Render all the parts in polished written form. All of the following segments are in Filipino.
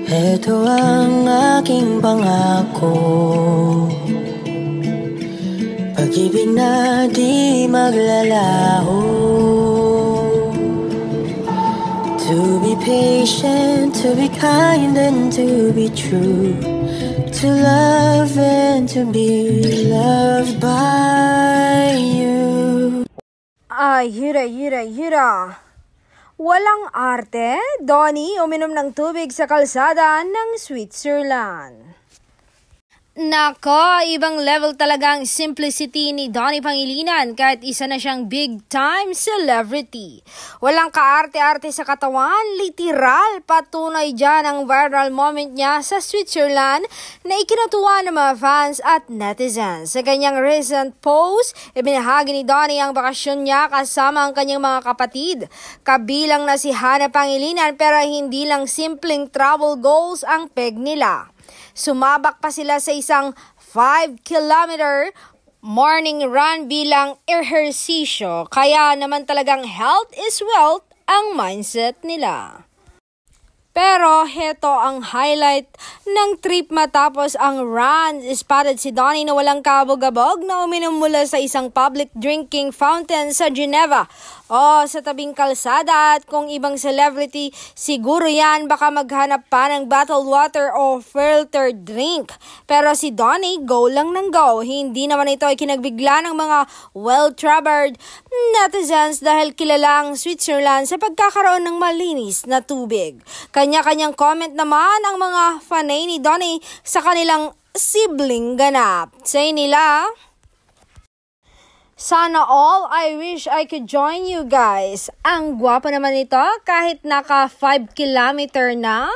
Ito ang aking pangako, pag-ibig na di maglalaho. To be patient, to be kind and to be true, to love and to be loved by you. Ay, hira. Walang arte, Donnie uminom ng tubig sa kalsada ng Switzerland. Nako, ibang level talaga ang simplicity ni Donnie Pangilinan kahit isa na siyang big-time celebrity. Walang kaarte-arte sa katawan, literal, patunay dyan ang viral moment niya sa Switzerland na ikinatuwa ng mga fans at netizens. Sa kanyang recent post, ibinahagi ni Donnie ang bakasyon niya kasama ang kanyang mga kapatid. Kabilang na si Hannah Pangilinan pero hindi lang simpleng travel goals ang peg nila. Sumabak pa sila sa isang 5-kilometer morning run bilang ehersisyo. Kaya naman talagang health is wealth ang mindset nila. Pero heto ang highlight ng trip matapos ang run. Spotted si Donnie na walang kabog-abog na uminom mula sa isang public drinking fountain sa Geneva o sa tabing kalsada. At kung ibang celebrity, siguro yan baka maghanap pa ng bottled water o filtered drink. Pero si Donnie, go lang ng go. Hindi naman ito ay kinagbigla ng mga well-traveled netizens dahil kilala ang Switzerland sa pagkakaroon ng malinis na tubig. Kanya-kanyang comment naman ang mga fanay ni Donnie sa kanilang sibling ganap. Say nila, "Sana all, I wish I could join you guys." Ang gwapo naman ito kahit naka 5 kilometer na.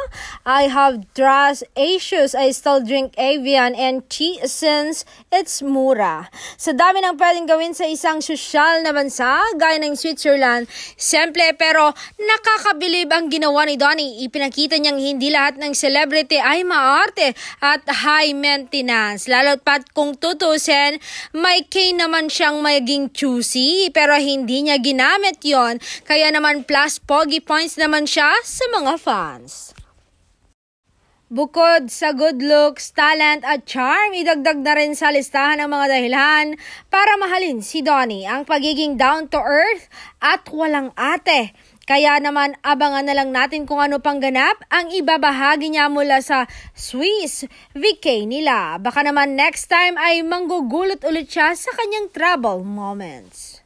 I have trust issues. I still drink Evian and tea since it's mura. Sa dami ng pwedeng gawin sa isang sosyal na bansa, gaya ng Switzerland, simple pero nakakabilib ang ginawa ni Donnie. Ipinakita niyang hindi lahat ng celebrity ay maarte at high maintenance. Lalo't pat kung tutusin, may K naman siyang maging choosy pero hindi niya ginamit yon. Kaya naman plus pogi points naman siya sa mga fans. Bukod sa good looks, talent at charm, idagdag na rin sa listahan ng mga dahilan para mahalin si Donnie ang pagiging down to earth at walang ate. Kaya naman abangan na lang natin kung ano pang ganap ang ibabahagi niya mula sa Swiss VK nila. Baka naman next time ay manggugulot ulit siya sa kanyang travel moments.